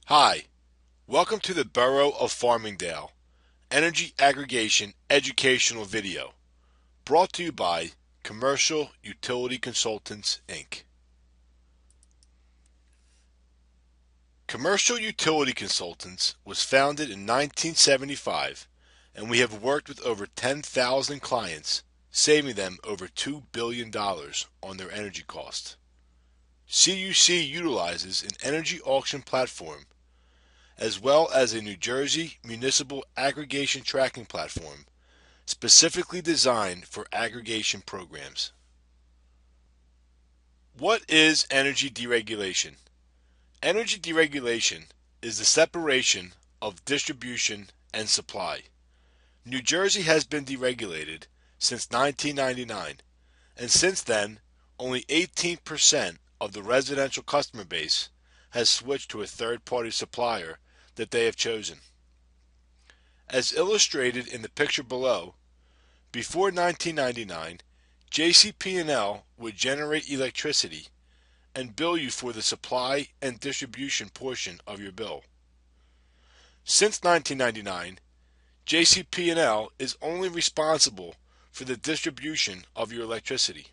Hi, welcome to the Borough of Farmingdale Energy Aggregation Educational Video, brought to you by Commercial Utility Consultants, Inc. Commercial Utility Consultants was founded in 1975, and we have worked with over 10,000 clients, saving them over $2 billion on their energy costs. CUC utilizes an energy auction platform as well as a New Jersey municipal aggregation tracking platform specifically designed for aggregation programs. What is energy deregulation? Energy deregulation is the separation of distribution and supply. New Jersey has been deregulated since 1999, and since then, only 18% of the residential customer base has switched to a third-party supplier that they have chosen. As illustrated in the picture below, before 1999, JCP&L would generate electricity and bill you for the supply and distribution portion of your bill. Since 1999, JCP&L is only responsible for the distribution of your electricity.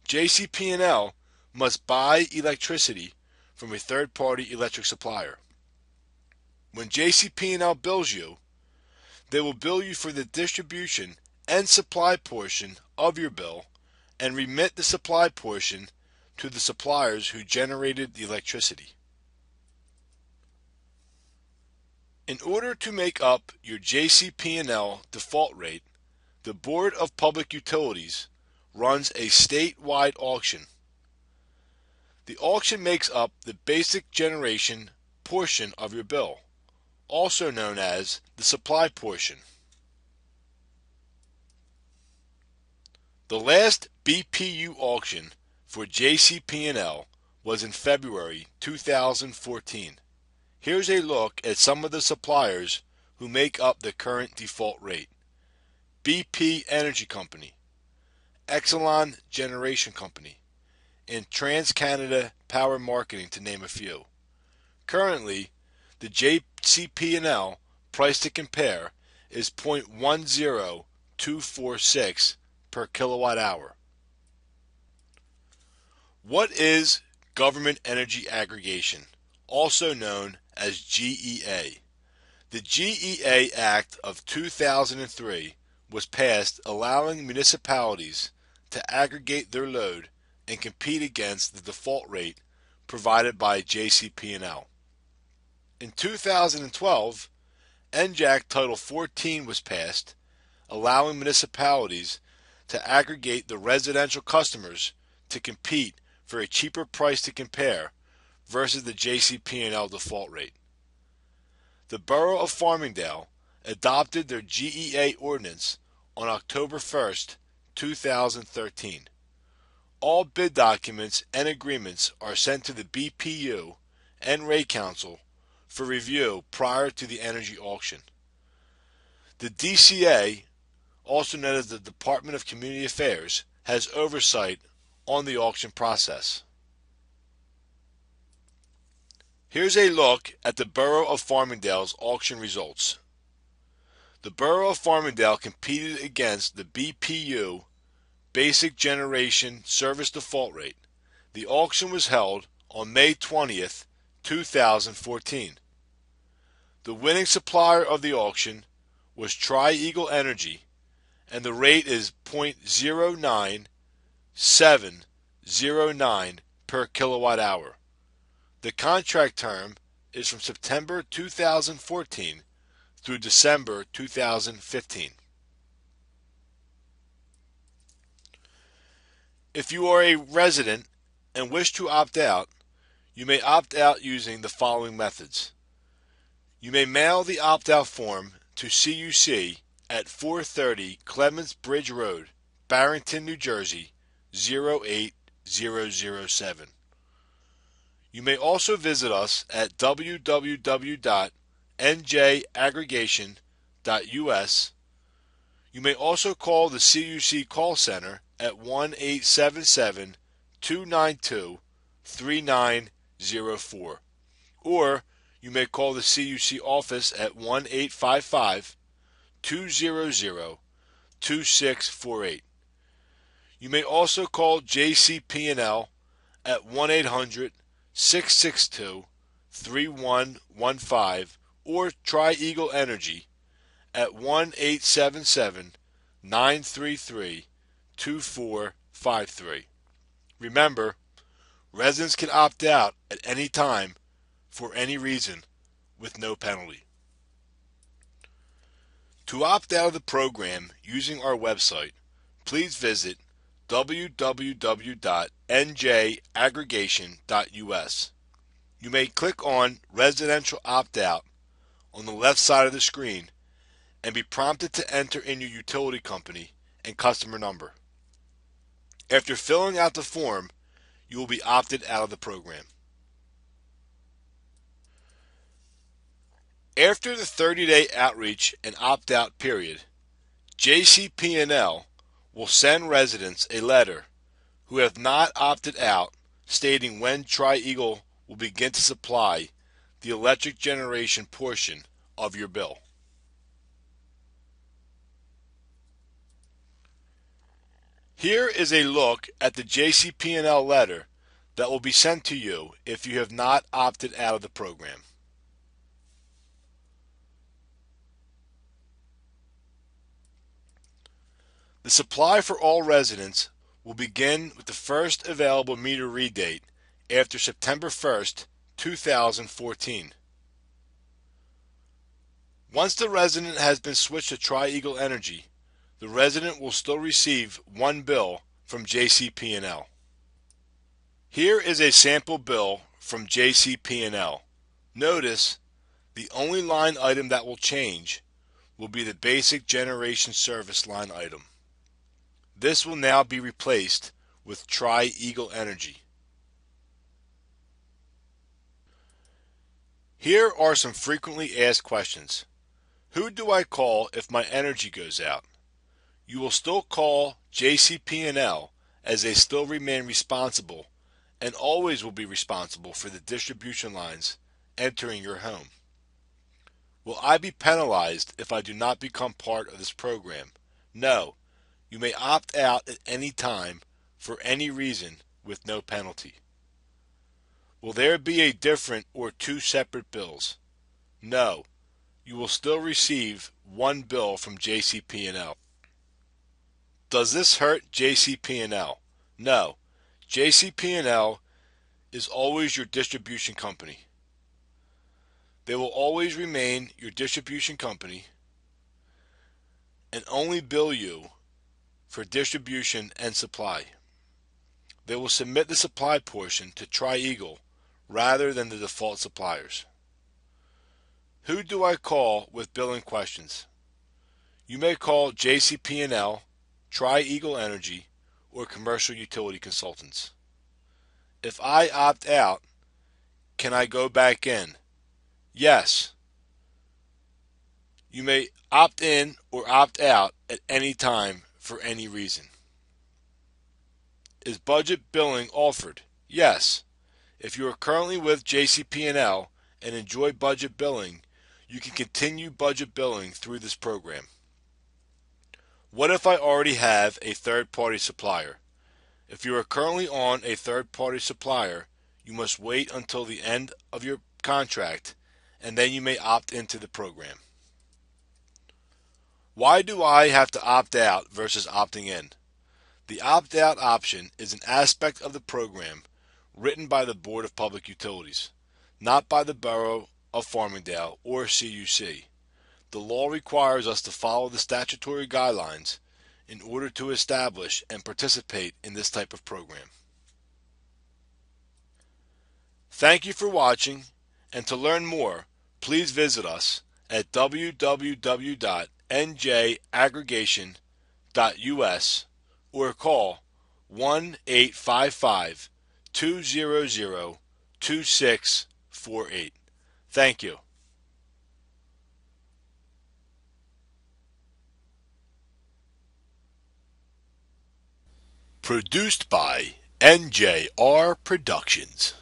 JCP&L must buy electricity from a third-party electric supplier. When JCP&L bills you, they will bill you for the distribution and supply portion of your bill and remit the supply portion to the suppliers who generated the electricity. In order to make up your JCP&L default rate, the Board of Public Utilities runs a statewide auction. The auction makes up the basic generation portion of your bill, also known as the supply portion. The last BPU auction for JCP&L was in February 2014. Here's a look at some of the suppliers who make up the current default rate. BP Energy Company, Exelon Generation Company, and TransCanada Power Marketing, to name a few. Currently, the JCP&L price to compare is 0.10246 per kilowatt hour. What is government energy aggregation, also known as GEA? The GEA Act of 2003 was passed allowing municipalities to aggregate their load and compete against the default rate provided by JCP&L. In 2012, NJAC Title 14 was passed, allowing municipalities to aggregate the residential customers to compete for a cheaper price to compare versus the JCP&L default rate. The Borough of Farmingdale adopted their GEA ordinance on October 1, 2013. All bid documents and agreements are sent to the BPU and Rate Council for review prior to the energy auction. The DCA, also known as the Department of Community Affairs, has oversight on the auction process. Here's a look at the Borough of Farmingdale's auction results. The Borough of Farmingdale competed against the BPU Basic Generation Service Default Rate. The auction was held on May 20th, 2014. The winning supplier of the auction was Tri-Eagle Energy, and the rate is 0.09709 per kilowatt hour. The contract term is from September 2014 through December 2015. If you are a resident and wish to opt out, you may opt out using the following methods. You may mail the opt-out form to CUC at 430 Clements Bridge Road, Barrington, New Jersey 08007. You may also visit us at www.njaggregation.us. You may also call the CUC call center at 1-877-292-3904. or you may call the CUC office at 1-855-200-2648. You may also call JCP&L at 1-800-662-3115 or try Eagle Energy at 1-877-933-2453. Remember, residents can opt out at any time for any reason with no penalty. To opt out of the program using our website, please visit www.njaggregation.us. You may click on Residential Opt-out on the left side of the screen and be prompted to enter in your utility company and customer number. After filling out the form, you will be opted out of the program. After the 30-day outreach and opt-out period, JCP&L will send residents a letter who have not opted out stating when Tri-Eagle will begin to supply the electric generation portion of your bill. Here is a look at the JCP&L letter that will be sent to you if you have not opted out of the program. The supply for all residents will begin with the first available meter read date after September 1st, 2014. Once the resident has been switched to Tri-Eagle Energy, the resident will still receive one bill from JCP&L. Here is a sample bill from JCP&L. Notice the only line item that will change will be the basic generation service line item. This will now be replaced with Tri-Eagle Energy. Here are some frequently asked questions. Who do I call if my energy goes out? You will still call JCP&L as they still remain responsible and always will be responsible for the distribution lines entering your home. Will I be penalized if I do not become part of this program? No. You may opt out at any time for any reason with no penalty. Will there be a different or two separate bills? No. You will still receive one bill from JCP&L. Does this hurt JCP&L? No. JCP&L is always your distribution company. They will always remain your distribution company and only bill you for distribution and supply. They will submit the supply portion to Tri-Eagle rather than the default suppliers. Who do I call with billing questions? You may call JCP&L, Tri-Eagle Energy, or Commercial Utility Consultants. If I opt out, can I go back in? Yes. You may opt in or opt out at any time for any reason. Is budget billing offered? Yes. If you are currently with JCP&L and enjoy budget billing, you can continue budget billing through this program. What if I already have a third-party supplier? If you are currently on a third-party supplier, you must wait until the end of your contract and then you may opt into the program. Why do I have to opt out versus opting in? The opt-out option is an aspect of the program written by the Board of Public Utilities, not by the Borough of Farmingdale or CUC. The law requires us to follow the statutory guidelines in order to establish and participate in this type of program. Thank you for watching, and to learn more, please visit us at www.njaggregation.us or call 1-855-200-2648. Thank you. Produced by NJR Productions.